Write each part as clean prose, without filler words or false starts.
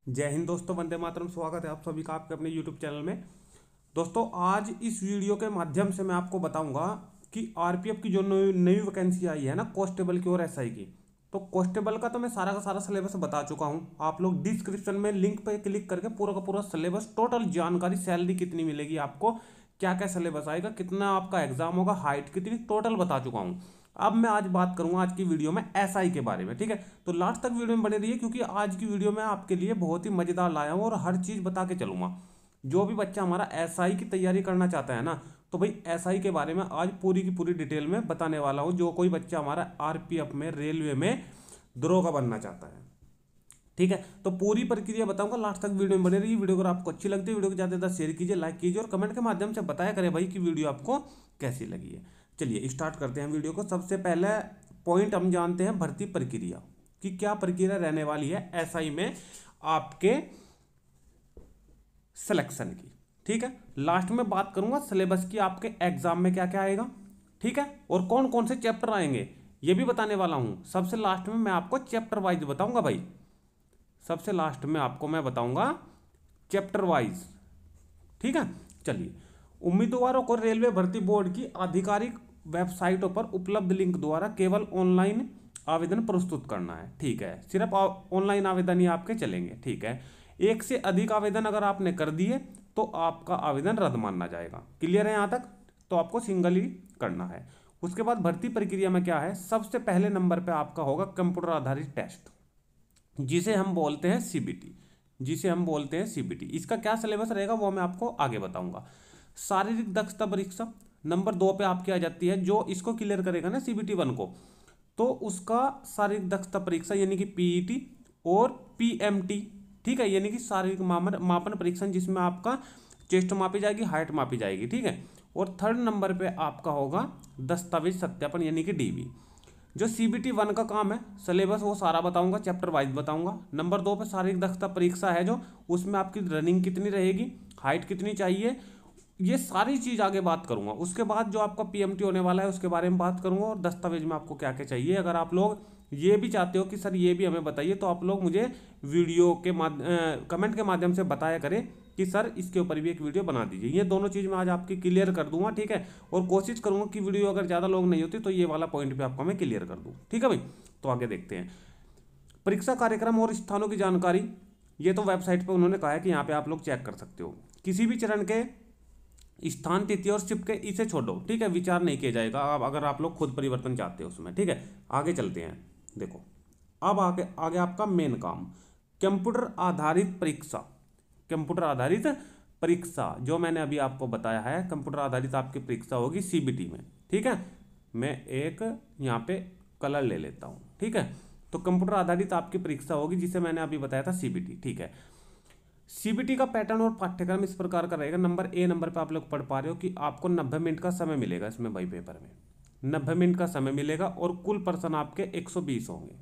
जय हिंद दोस्तों, वंदे मातरम। स्वागत है आप सभी का आपके अपने यूट्यूब चैनल में। दोस्तों, आज इस वीडियो के माध्यम से मैं आपको बताऊंगा कि आरपीएफ की जो नई वैकेंसी आई है ना, कांस्टेबल की और एसआई की। तो कांस्टेबल का तो मैं सारा का सारा सिलेबस बता चुका हूं। आप लोग डिस्क्रिप्शन में लिंक पे क्लिक करके पूरा का पूरा सिलेबस, टोटल जानकारी, सैलरी कितनी मिलेगी आपको, क्या क्या सिलेबस आएगा, कितना आपका एग्जाम होगा, हाइट कितनी, टोटल बता चुका हूं। अब मैं आज बात करूंगा आज की वीडियो में एसआई के बारे में। ठीक है, तो लास्ट तक वीडियो में बने रहिए, क्योंकि आज की वीडियो में आपके लिए बहुत ही मजेदार लाया हूं और हर चीज बता के चलूंगा। जो भी बच्चा हमारा एसआई की तैयारी करना चाहता है ना, तो भाई एसआई के बारे में आज पूरी की पूरी डिटेल में बताने वाला हूं। जो कोई बच्चा हमारा आरपीएफ में, रेलवे में दरोगा बनना चाहता है, ठीक है, तो पूरी प्रक्रिया बताऊंगा। लास्ट तक वीडियो में बने रहिए। वीडियो अगर आपको अच्छी लगती है, वीडियो को ज़्यादा से ज़्यादा शेयर कीजिए, लाइक कीजिए और कमेंट के माध्यम से बताया करें भाई कि वीडियो आपको कैसी लगी है। चलिए स्टार्ट करते हैं वीडियो को। सबसे पहले पॉइंट हम जानते हैं भर्ती प्रक्रिया कि क्या प्रक्रिया रहने वाली है एसआई में आपके सिलेक्शन की। ठीक है, लास्ट में बात करूंगा सिलेबस की, आपके एग्जाम में क्या क्या आएगा, ठीक है, और कौन कौन से चैप्टर आएंगे ये भी बताने वाला हूं। सबसे लास्ट में मैं आपको चैप्टर वाइज बताऊंगा भाई। सबसे लास्ट में आपको मैं बताऊंगा चैप्टर वाइज, ठीक है। चलिए, उम्मीदवारों को रेलवे भर्ती बोर्ड की आधिकारिक वेबसाइटों पर उपलब्ध लिंक द्वारा केवल ऑनलाइन आवेदन प्रस्तुत करना है। ठीक है, सिर्फ ऑनलाइन आवेदन ही आपके चलेंगे। ठीक है, एक से अधिक आवेदन अगर आपने कर दिए तो आपका आवेदन रद्द माना जाएगा। क्लियर है यहाँ तक? तो आपको सिंगल ही करना है। उसके बाद भर्ती प्रक्रिया में क्या है, सबसे पहले नंबर पे आपका होगा कंप्यूटर आधारित टेस्ट, जिसे हम बोलते हैं सीबीटी। जिसे हम बोलते हैं सीबीटी। इसका क्या सिलेबस रहेगा वो मैं आपको आगे बताऊंगा। शारीरिक दक्षता परीक्षा नंबर 2 पे आपकी आ जाती है। जो इसको क्लियर करेगा ना सीबीटी 1 को, तो उसका शारीरिक दक्षता परीक्षा यानी कि पीईटी और पीएमटी, ठीक है, यानी कि शारीरिक मापन परीक्षण, जिसमें आपका चेस्ट मापी जाएगी, हाइट मापी जाएगी। ठीक है, और थर्ड नंबर पे आपका होगा दस्तावेज सत्यापन यानी कि डीबी। जो सीबीटी 1 का काम है, सिलेबस वो सारा बताऊंगा, चैप्टर वाइज बताऊंगा। नंबर 2 पे शारीरिक दक्षता परीक्षा है, जो उसमें आपकी रनिंग कितनी रहेगी, हाइट कितनी चाहिए, ये सारी चीज आगे बात करूंगा। उसके बाद जो आपका पीएमटी होने वाला है उसके बारे में बात करूंगा, और दस्तावेज में आपको क्या क्या चाहिए। अगर आप लोग ये भी चाहते हो कि सर ये भी हमें बताइए, तो आप लोग मुझे वीडियो के कमेंट के माध्यम से बताया करें कि सर इसके ऊपर भी एक वीडियो बना दीजिए। ये दोनों चीज़ मैं आज आपकी क्लियर कर दूंगा, ठीक है, और कोशिश करूंगा कि वीडियो अगर ज़्यादा लोग नहीं होती तो ये वाला पॉइंट भी आपको मैं क्लियर कर दूँ। ठीक है भाई, तो आगे देखते हैं। परीक्षा कार्यक्रम और स्थानों की जानकारी, ये तो वेबसाइट पर उन्होंने कहा है कि यहाँ पे आप लोग चेक कर सकते हो। किसी भी चरण के स्थान, तिथि और शिफ्ट के इसे छोड़ो, ठीक है, विचार नहीं किया जाएगा अब अगर आप लोग खुद परिवर्तन चाहते हो उसमें। ठीक है, आगे चलते हैं। देखो, अब आगे आगे आपका मेन काम, कंप्यूटर आधारित परीक्षा। कंप्यूटर आधारित परीक्षा जो मैंने अभी आपको बताया है, कंप्यूटर आधारित आपकी परीक्षा होगी सीबीटी में। ठीक है, मैं एक यहाँ पे कलर ले लेता हूँ। ठीक है, तो कंप्यूटर आधारित आपकी परीक्षा होगी जिसे मैंने अभी बताया था सीबीटी। ठीक है, सीबीटी का पैटर्न और पाठ्यक्रम इस प्रकार का रहेगा। नंबर नंबर पे आप लोग पढ़ पा रहे हो कि आपको 90 मिनट का समय मिलेगा इसमें भाई, पेपर में 90 मिनट का समय मिलेगा, और कुल पर्सन आपके 120 होंगे।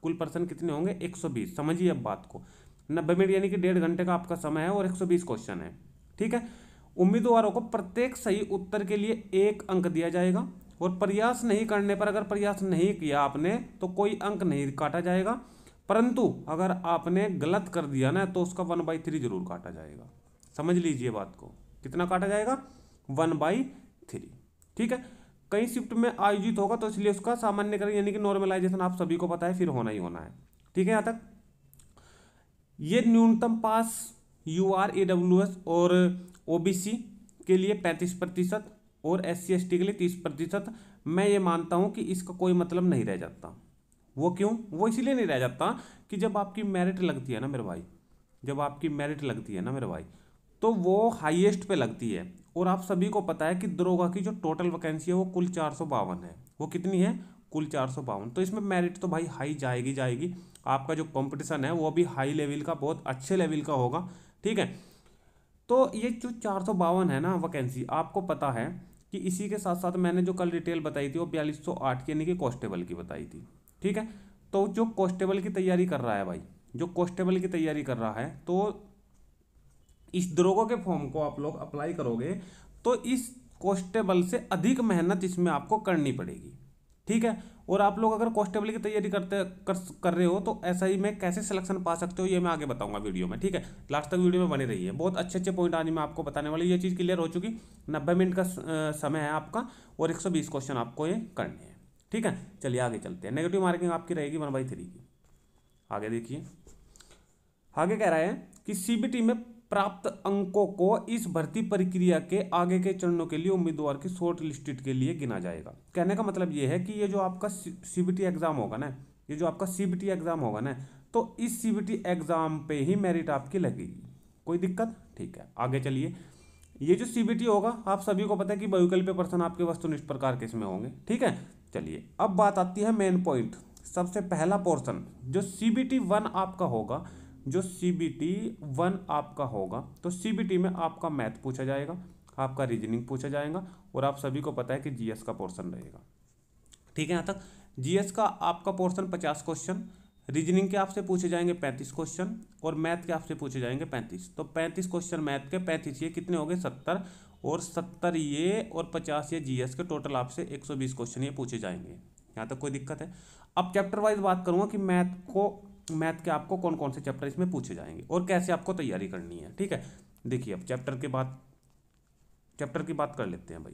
कुल पर्सन कितने होंगे? 120। समझिए अब बात को, 90 मिनट यानी कि 1.5 घंटे का आपका समय है और 120 क्वेश्चन है। ठीक है, उम्मीदवारों को प्रत्येक सही उत्तर के लिए 1 अंक दिया जाएगा, और प्रयास नहीं करने पर, अगर प्रयास नहीं किया आपने तो कोई अंक नहीं काटा जाएगा, परंतु अगर आपने गलत कर दिया ना तो उसका 1/3 जरूर काटा जाएगा। समझ लीजिए बात को, कितना काटा जाएगा? 1/3। ठीक है, कई शिफ्ट में आयोजित होगा तो इसलिए उसका सामान्यकरण यानी कि नॉर्मलाइजेशन आप सभी को पता है, फिर होना ही होना है। ठीक है, यहाँ तक। ये न्यूनतम पास UR AWS और OBC के लिए 35% और SC ST के लिए 30%। मैं ये मानता हूँ कि इसका कोई मतलब नहीं रह जाता। वो क्यों? वो इसलिए नहीं रह जाता कि जब आपकी मेरिट लगती है ना मेरे भाई, जब आपकी मेरिट लगती है ना मेरे भाई, तो वो हाईएस्ट पे लगती है। और आप सभी को पता है कि दरोगा की जो टोटल वैकेंसी है वो कुल 452 है। वो कितनी है? कुल 452। तो इसमें मेरिट तो भाई हाई जाएगी जाएगी। आपका जो कंपटीशन है वो भी हाई लेवल का, बहुत अच्छे लेवल का होगा। ठीक है, तो ये जो 452 है ना वैकेंसी, आपको पता है कि इसी के साथ साथ मैंने जो कल डिटेल बताई थी वो 4208 यानी कि कांस्टेबल की बताई थी। ठीक है, तो जो कांस्टेबल की तैयारी कर रहा है भाई, जो कांस्टेबल की तैयारी कर रहा है, तो इस दरोगा के फॉर्म को आप लोग अप्लाई करोगे तो इस कांस्टेबल से अधिक मेहनत इसमें आपको करनी पड़ेगी। ठीक है। और आप लोग अगर कांस्टेबल की तैयारी कर रहे हो तो एसआई में कैसे सिलेक्शन पा सकते हो ये मैं आगे बताऊंगा वीडियो में, ठीक है। लास्ट तक वीडियो में बने रहिए, बहुत अच्छे अच्छे पॉइंट आज मैं आपको बताने वाली। ये चीज़ क्लियर हो चुकी। 90 मिनट का समय है आपका और 120 क्वेश्चन आपको ये करने हैं, ठीक है। चलिए आगे चलते हैं। नेगेटिव मार्किंग आपकी रहेगी 1/3 की। आगे देखिए, आगे कह रहा है कि सीबीटी में प्राप्त अंकों को इस भर्ती प्रक्रिया के आगे के चरणों के लिए उम्मीदवार की शॉर्ट लिस्टेड के लिए गिना जाएगा। कहने का मतलब ये है कि ये जो आपका सीबीटी एग्जाम होगा ना, ये जो आपका सीबीटी एग्जाम होगा ना, तो इस सीबीटी एग्जाम पे ही मेरिट आपकी लगेगी। कोई दिक्कत? ठीक है, आगे चलिए। ये जो सीबीटी होगा आप सभी को पता है कि बहुविकल्पीय प्रश्न आपके वस्तुनिष्ठ प्रकार के इसमें होंगे, ठीक है। चलिए अब बात आती है मेन पॉइंट। सबसे पहला पोर्शन जो सीबीटी 1 आपका होगा, जो सीबीटी 1 आपका होगा, तो सीबीटी में आपका मैथ पूछा जाएगा, आपका रीजनिंग पूछा जाएगा और आप सभी को पता है कि जीएस का पोर्शन रहेगा, ठीक है। यहाँ तक जीएस का आपका पोर्शन 50 क्वेश्चन, रीजनिंग के आपसे पूछे जाएंगे 35 क्वेश्चन और मैथ के आपसे पूछे जाएंगे 35। तो 35 क्वेश्चन मैथ के, 35 ये कितने हो गए 70, और 70 ये और 50 ये जीएस के, टोटल आपसे 120 क्वेश्चन ये पूछे जाएंगे। यहाँ तक कोई दिक्कत है? अब चैप्टर वाइज बात करूंगा कि मैथ के आपको कौन कौन से चैप्टर इसमें पूछे जाएंगे और कैसे आपको तैयारी करनी है, ठीक है। देखिए अब चैप्टर की बात कर लेते हैं भाई।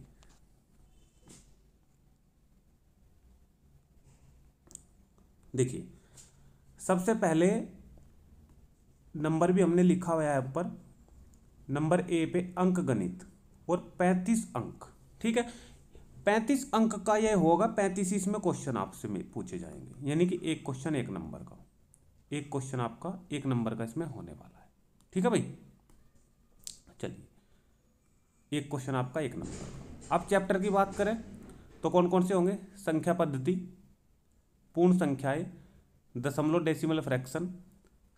देखिए सबसे पहले नंबर भी हमने लिखा हुआ है ऊपर, नंबर ए पे अंक गणित और 35 अंक, ठीक है। 35 अंक का यह होगा, 35 इसमें क्वेश्चन आपसे पूछे जाएंगे, यानी कि एक क्वेश्चन 1 नंबर का, एक क्वेश्चन आपका 1 नंबर का इसमें होने वाला है, ठीक है भाई। चलिए एक क्वेश्चन आपका 1 नंबर का। अब चैप्टर की बात करें तो कौन कौन से होंगे? संख्या पद्धति, पूर्ण संख्याएं, दशमलव डेसिमल फ्रैक्शन,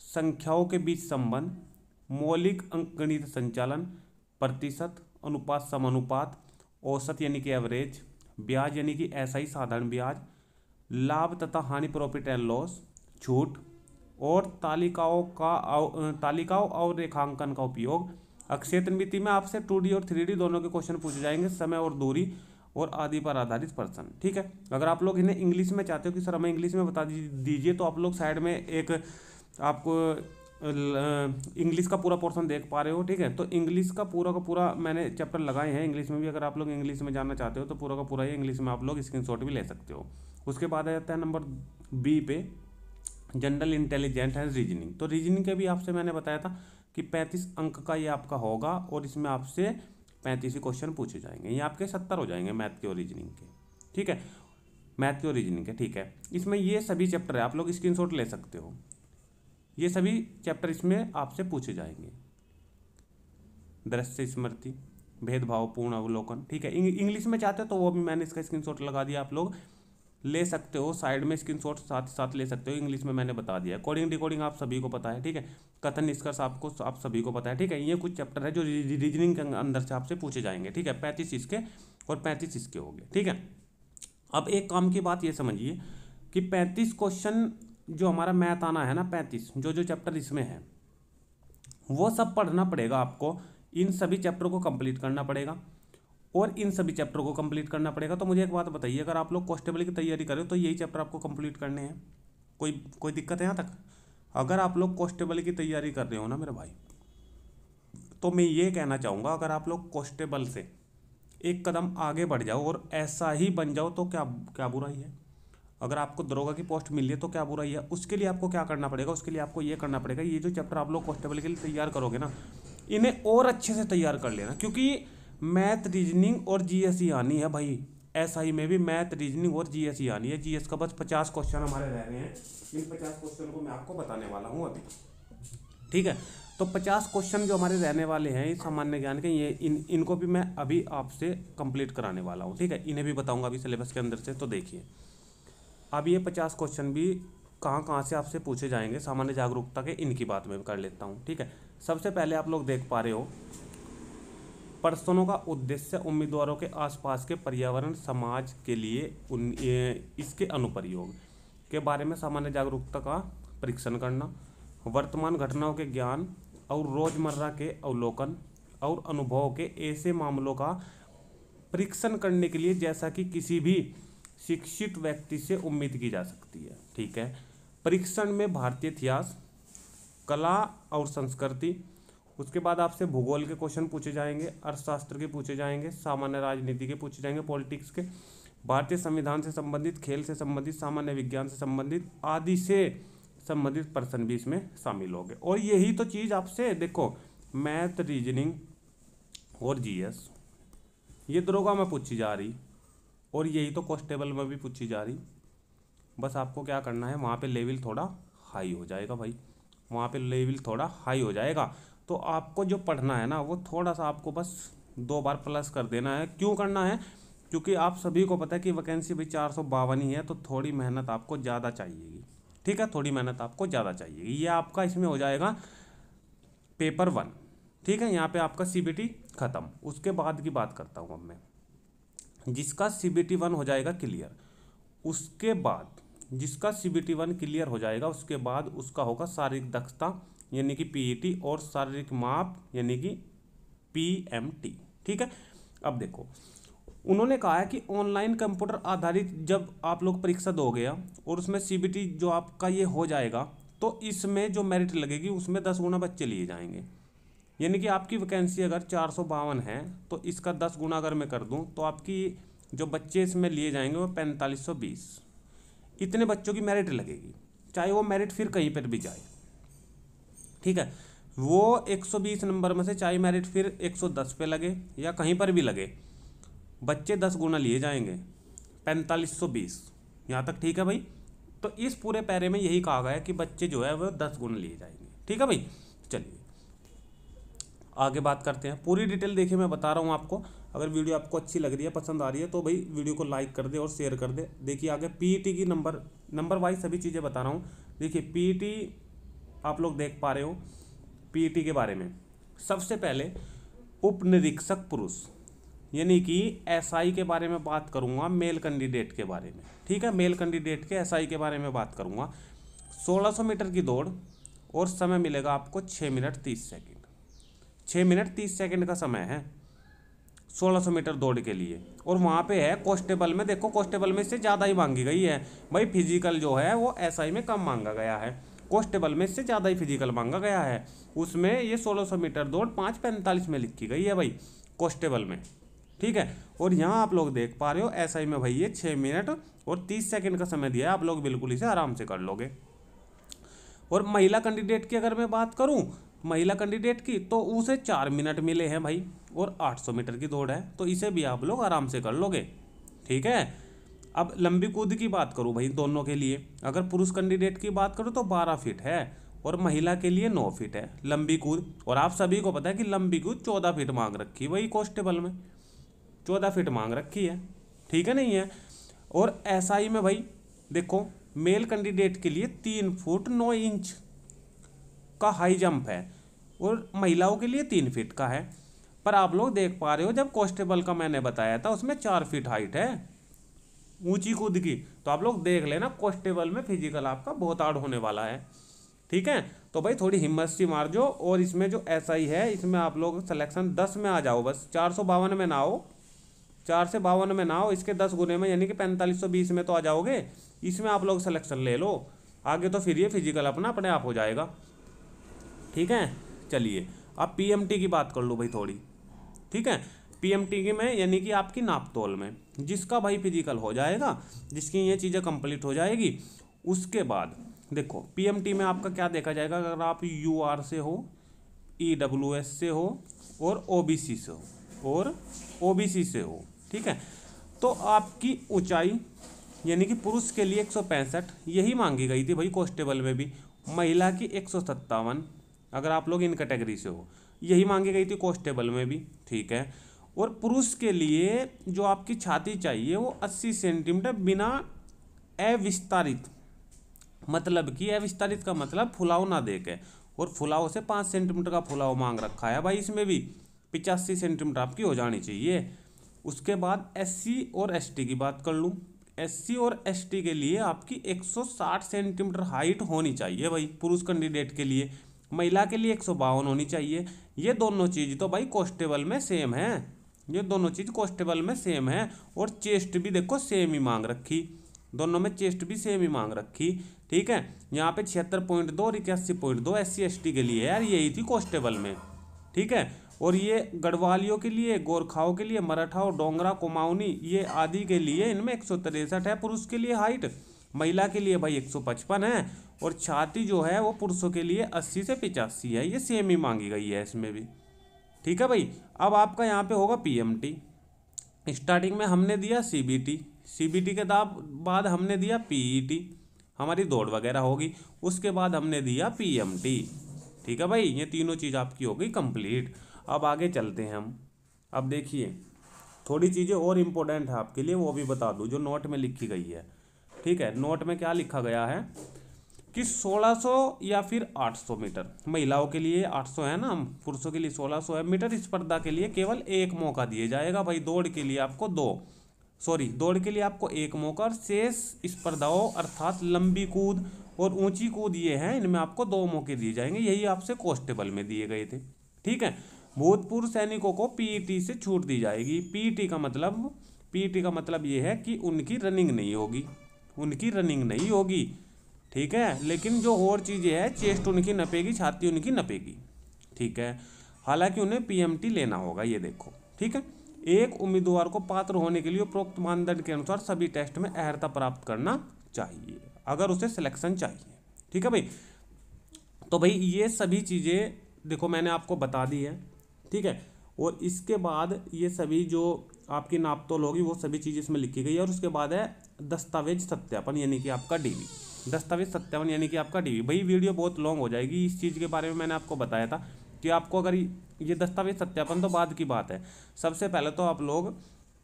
संख्याओं के बीच संबंध, मौलिक अंकगणित संचालन, प्रतिशत, अनुपात समानुपात, औसत यानी कि एवरेज, ब्याज यानी कि एसआई साधारण ब्याज, लाभ तथा हानि प्रॉफिट एंड लॉस, छूट, और तालिकाओं और रेखांकन का उपयोग। अक्षय त्रिमिति में आपसे 2D और 3D दोनों के क्वेश्चन पूछे जाएंगे, समय और दूरी और आदि पर आधारित प्रश्न, ठीक है। अगर आप लोग इन्हें इंग्लिश में चाहते हो कि सर हमें इंग्लिश में बता दीजिए, तो आप लोग साइड में एक आपको इंग्लिश का पूरा पोर्शन देख पा रहे हो, ठीक है। तो इंग्लिश का पूरा मैंने चैप्टर लगाए हैं इंग्लिश में भी। अगर आप लोग इंग्लिश में जानना चाहते हो तो पूरा का पूरा ही इंग्लिश में आप लोग स्क्रीनशॉट भी ले सकते हो। उसके बाद आ जाता है नंबर बी पे जनरल इंटेलिजेंस एंड रीजनिंग। तो रीजनिंग के भी आपसे मैंने बताया था कि 35 अंक का ये आपका होगा और इसमें आपसे 35 ही क्वेश्चन पूछे जाएंगे। ये आपके 70 हो जाएंगे मैथ के और रीजनिंग के, ठीक है, मैथ के और रीजनिंग के, ठीक है। इसमें ये सभी चैप्टर है, आप लोग स्क्रीनशॉट ले सकते हो। ये सभी चैप्टर इसमें आपसे पूछे जाएंगे। दृश्य स्मृति, भेदभावपूर्ण अवलोकन, ठीक है। इंग्लिश में चाहते हो तो वो भी मैंने इसका स्क्रीनशॉट लगा दिया, आप लोग ले सकते हो, साइड में स्क्रीनशॉट साथ साथ ले सकते हो। इंग्लिश में मैंने बता दिया। कोडिंग डिकोडिंग आप सभी को पता है, ठीक है। कथन निष्कर्ष आप सभी को पता है, ठीक है। ये कुछ चैप्टर है जो रीजनिंग के अंदर से आपसे पूछे जाएंगे, ठीक है। 35 इसके और 35 इसके हो गए, ठीक है। अब एक काम की बात ये समझिए कि 35 क्वेश्चन जो हमारा मैथ आना है ना, 35 जो चैप्टर इसमें है वो सब पढ़ना पड़ेगा आपको। इन सभी चैप्टर को कंप्लीट करना पड़ेगा और इन सभी चैप्टर को कंप्लीट करना पड़ेगा। तो मुझे एक बात बताइए, अगर आप लोग कांस्टेबल की तैयारी करें तो यही चैप्टर आपको कंप्लीट करने हैं? कोई दिक्कत है यहाँ तक? अगर आप लोग कांस्टेबल की तैयारी कर रहे हो ना मेरे भाई, तो मैं ये कहना चाहूँगा, अगर आप लोग कांस्टेबल से एक कदम आगे बढ़ जाओ और ऐसा ही बन जाओ तो क्या बुराई है? अगर आपको दरोगा की पोस्ट मिली है तो क्या बुराई है? उसके लिए आपको क्या करना पड़ेगा? उसके लिए आपको ये करना पड़ेगा, ये जो चैप्टर आप लोग कांस्टेबल के लिए तैयार करोगे ना, इन्हें और अच्छे से तैयार कर लेना, क्योंकि मैथ रीजनिंग और जीएस ही आनी है भाई। एसआई में भी मैथ रीजनिंग और जीएस ही आनी है। जीएस का बस 50 क्वेश्चन हमारे रह रहे हैं। इन 50 क्वेश्चन को मैं आपको बताने वाला हूँ अभी, ठीक है। तो 50 क्वेश्चन जो हमारे रहने वाले हैं इस सामान्य ज्ञान के, ये इनको भी मैं अभी आपसे कंप्लीट कराने वाला हूँ, ठीक है। इन्हें भी बताऊँगा अभी सिलेबस के अंदर से। तो देखिए अब ये 50 क्वेश्चन भी कहाँ से आपसे पूछे जाएंगे सामान्य जागरूकता के, इनकी बात मैं कर लेता हूँ, ठीक है। सबसे पहले आप लोग देख पा रहे हो, प्रश्नों का उद्देश्य उम्मीदवारों के आसपास के पर्यावरण समाज के लिए इसके अनुप्रयोग के बारे में सामान्य जागरूकता का परीक्षण करना, वर्तमान घटनाओं के ज्ञान और रोजमर्रा के अवलोकन और अनुभव के ऐसे मामलों का परीक्षण करने के लिए जैसा कि किसी भी शिक्षित व्यक्ति से उम्मीद की जा सकती है। ठीक है। परीक्षण में भारतीय इतिहास, कला और संस्कृति, उसके बाद आपसे भूगोल के क्वेश्चन पूछे जाएंगे, अर्थशास्त्र के पूछे जाएंगे, सामान्य राजनीति के पूछे जाएंगे, पॉलिटिक्स के, भारतीय संविधान से संबंधित, खेल से संबंधित, सामान्य विज्ञान से संबंधित आदि से संबंधित प्रश्न भी इसमें शामिल हो गए। और यही तो चीज़ आपसे देखो मैथ, रीजनिंग और जीएस ये दरोगा में पूछी जा रही, और यही तो कांस्टेबल में भी पूछी जा रही। बस आपको क्या करना है, वहाँ पे लेवल थोड़ा हाई हो जाएगा भाई, वहाँ पे लेवल थोड़ा हाई हो जाएगा। तो आपको जो पढ़ना है ना वो थोड़ा सा आपको बस 2 बार प्लस कर देना है। क्यों करना है? क्योंकि आप सभी को पता है कि वैकेंसी भाई 452 ही है, तो थोड़ी मेहनत आपको ज़्यादा चाहिएगी। ठीक है, थोड़ी मेहनत आपको ज़्यादा चाहिएगी। ये आपका इसमें हो जाएगा पेपर 1। ठीक है, यहाँ पे आपका CBT खत्म। उसके बाद की बात करता हूँ अब मैं, जिसका CBT 1 हो जाएगा क्लियर, उसके बाद जिसका CBT 1 क्लियर हो जाएगा उसके बाद उसका होगा शारीरिक दक्षता यानी कि PET और शारीरिक माप यानी कि PMT। ठीक है। अब देखो उन्होंने कहा है कि ऑनलाइन कंप्यूटर आधारित जब आप लोग परीक्षा दोगे और उसमें CBT जो आपका ये हो जाएगा तो इसमें जो मेरिट लगेगी उसमें 10 गुना बच्चे लिए जाएंगे। यानी कि आपकी वैकेंसी अगर 452 है तो इसका 10 गुना अगर मैं कर दूं तो आपकी जो बच्चे इसमें लिए जाएंगे वो 4520। इतने बच्चों की मेरिट लगेगी, चाहे वो मेरिट फिर कहीं पर भी जाए। ठीक है, वो 120 नंबर में से चाहे मेरिट फिर 110 पे लगे या कहीं पर भी लगे, बच्चे 10 गुना लिए जाएंगे, 4520। यहाँ तक ठीक है भाई। तो इस पूरे पैरे में यही कहा गया है कि बच्चे जो है वो 10 गुना लिए जाएंगे। ठीक है भाई, चलिए आगे बात करते हैं। पूरी डिटेल देखिए मैं बता रहा हूँ आपको। अगर वीडियो आपको अच्छी लग रही है, पसंद आ रही है तो भाई वीडियो को लाइक कर दे और शेयर कर दे। देखिए आगे PET की नंबर वाइज सभी चीज़ें बता रहा हूँ। देखिए PET आप लोग देख पा रहे हो। PET के बारे में सबसे पहले उप निरीक्षक पुरुष यानी कि SI के बारे में बात करूंगा, मेल कैंडिडेट के बारे में। ठीक है, मेल कैंडिडेट के SI के बारे में बात करूंगा। 1600 मीटर की दौड़ और समय मिलेगा आपको 6 मिनट 30 सेकंड। 6 मिनट 30 सेकंड का समय है 1600 मीटर दौड़ के लिए। और वहाँ पे है कांस्टेबल में, देखो कांस्टेबल में इससे ज़्यादा ही मांगी गई है भाई। फिजिकल जो है वो SI में कम मांगा गया है, कांस्टेबल में इससे ज़्यादा ही फिजिकल मांगा गया है। उसमें ये 1600 मीटर दौड़ 5:45 में लिखी गई है भाई कांस्टेबल में। ठीक है, और यहाँ आप लोग देख पा रहे हो SI में भाई ये 6 मिनट और 30 सेकंड का समय दिया है। आप लोग बिल्कुल इसे आराम से कर लोगे। और महिला कैंडिडेट की अगर मैं बात करूँ, महिला कैंडिडेट की, तो उसे 4 मिनट मिले हैं भाई और 800 मीटर की दौड़ है, तो इसे भी आप लोग आराम से कर लोगे। ठीक है। अब लंबी कूद की बात करूँ भाई दोनों के लिए, अगर पुरुष कैंडिडेट की बात करूँ तो 12 फीट है और महिला के लिए 9 फीट है लंबी कूद। और आप सभी को पता है कि लंबी कूद 14 फीट मांग रखी है भाई कांस्टेबल में, 14 फीट मांग रखी है। ठीक है, नहीं है। और SI में भाई देखो मेल कैंडिडेट के लिए 3 फुट 9 इंच का हाई जंप है और महिलाओं के लिए 3 फीट का है। पर आप लोग देख पा रहे हो जब कांस्टेबल का मैंने बताया था उसमें 4 फीट हाइट है ऊंची कूद की। तो आप लोग देख लेना कांस्टेबल में फिजिकल आपका बहुत हार्ड होने वाला है। ठीक है, तो भाई थोड़ी हिम्मत सी मार जो। और इसमें जो SI है इसमें आप लोग सिलेक्शन 10 में आ जाओ, बस 452 में ना आओ, 4 से 52 में ना हो, इसके 10 गुने में यानी कि 4520 में तो आ जाओगे। इसमें आप लोग सिलेक्शन ले लो, आगे तो फिर ये फिजिकल अपना अपने आप हो जाएगा। ठीक है, चलिए अब PMT की बात कर लो भाई थोड़ी। ठीक है, PMT की में यानी कि आपकी नापतोल में जिसका भाई फिजिकल हो जाएगा, जिसकी ये चीज़ें कंप्लीट हो जाएगी, उसके बाद देखो PMT में आपका क्या देखा जाएगा। अगर आप UR से हो, EWS से हो और OBC से हो और OBC से हो, ठीक है, तो आपकी ऊंचाई यानी कि पुरुष के लिए 165 यही मांगी गई थी भाई कांस्टेबल में भी, महिला की 157 अगर आप लोग इन कैटेगरी से हो यही मांगी गई थी कांस्टेबल में भी। ठीक है, और पुरुष के लिए जो आपकी छाती चाहिए वो 80 सेंटीमीटर बिना अविस्तारित, मतलब कि अविस्तारित का मतलब फुलाव ना देके, और फुलाव से 5 सेंटीमीटर का फुलाव मांग रखा है भाई। इसमें भी 85 सेंटीमीटर आपकी हो जानी चाहिए। उसके बाद SC और ST की बात कर लूँ, SC और ST के लिए आपकी 160 सेंटीमीटर हाइट होनी चाहिए भाई पुरुष कैंडिडेट के लिए, महिला के लिए 152 होनी चाहिए। ये दोनों चीज़ तो भाई कांस्टेबल में सेम है, ये दोनों चीज़ कॉन्स्टेबल में सेम है। और चेस्ट भी देखो सेम ही मांग रखी, दोनों में चेस्ट भी सेम ही मांग रखी। ठीक है, यहाँ पे 76.2 और 81.2 SC/ST के लिए है यार, यही थी कॉन्स्टेबल में। ठीक है, और ये गढ़वालियों के लिए, गोरखाओं के लिए, मराठाओं, डोंगरा, कुमाऊनी ये आदि के लिए इनमें 163 है पुरुष के लिए हाइट, महिला के लिए भाई 155 है, और छाती जो है वो पुरुषों के लिए 80 से 85 है। ये सेम ही मांगी गई है इसमें भी। ठीक है भाई, अब आपका यहाँ पे होगा PMT। स्टार्टिंग में हमने दिया CBT के बाद हमने दिया PET, हमारी दौड़ वगैरह होगी। उसके बाद हमने दिया PMT। ठीक है भाई, ये तीनों चीज़ आपकी हो गई कंप्लीट। अब आगे चलते हैं हम। अब देखिए थोड़ी चीज़ें और इम्पोर्टेंट है आपके लिए, वो भी बता दूँ जो नोट में लिखी गई है। ठीक है, नोट में क्या लिखा गया है कि 1600 या फिर 800 मीटर, महिलाओं के लिए 800 है ना, पुरुषों के लिए 1600 है मीटर स्पर्धा के लिए केवल एक मौका दिया जाएगा भाई। दौड़ के लिए आपको दौड़ के लिए आपको एक मौका, और शेष स्पर्धाओं अर्थात लंबी कूद और ऊंची कूद ये हैं, इनमें आपको 2 मौके दिए जाएंगे। यही आपसे कॉन्स्टेबल में दिए गए थे। ठीक है, भूतपूर्व सैनिकों को PET से छूट दी जाएगी। PET का मतलब ये है कि उनकी रनिंग नहीं होगी। ठीक है, लेकिन जो और चीज़ें हैं, चेस्ट उनकी नपेगी, छाती उनकी नपेगी। ठीक है, हालांकि उन्हें PMT लेना होगा, ये देखो। ठीक है, एक उम्मीदवार को पात्र होने के लिए उपरोक्त मानदंड के अनुसार सभी टेस्ट में अर्हता प्राप्त करना चाहिए, अगर उसे सिलेक्शन चाहिए। ठीक है भाई, तो भाई ये सभी चीज़ें देखो मैंने आपको बता दी है। ठीक है, और इसके बाद ये सभी जो आपकी नापतोल होगी वो सभी चीज़ इसमें लिखी गई है। और उसके बाद है दस्तावेज सत्यापन यानी कि आपका DV। दस्तावेज सत्यापन यानी कि आपका DV। भाई वीडियो बहुत लॉन्ग हो जाएगी, इस चीज़ के बारे में मैंने आपको बताया था कि आपको अगर ये दस्तावेज सत्यापन तो बाद की बात है। सबसे पहले तो आप लोग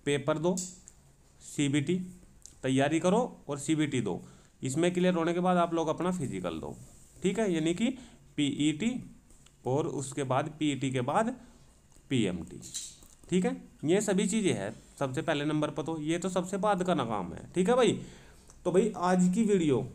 पेपर दो, CBT तैयारी करो और CBT दो। इसमें क्लियर होने के बाद आप लोग अपना फिजिकल दो। ठीक है, यानी कि PET और उसके बाद PET के बाद PMT। ठीक है, ये सभी चीज़ें हैं सबसे पहले नंबर पर, तो ये तो सबसे बाद का ना काम है। ठीक है भाई, तो भाई आज की वीडियो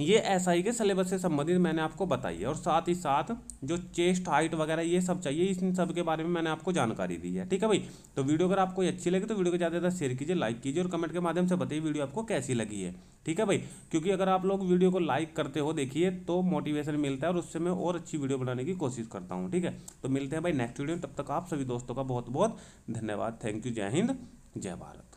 ये SI के सिलेबस से संबंधित मैंने आपको बताई है, और साथ ही साथ जो चेस्ट हाइट वगैरह ये सब चाहिए, इन सब के बारे में मैंने आपको जानकारी दी है। ठीक है भाई, तो वीडियो अगर आपको अच्छी लगी तो वीडियो को ज़्यादा से ज़्यादा शेयर कीजिए, लाइक कीजिए, और कमेंट के माध्यम से बताइए वीडियो आपको कैसी लगी है। ठीक है भाई, क्योंकि अगर आप लोग वीडियो को लाइक करते हो देखिए तो मोटिवेशन मिलता है, और उससे मैं और अच्छी वीडियो बनाने की कोशिश करता हूँ। ठीक है, तो मिलते हैं भाई नेक्स्ट वीडियो, तब तक आप सभी दोस्तों का बहुत बहुत धन्यवाद। थैंक यू, जय हिंद, जय भारत।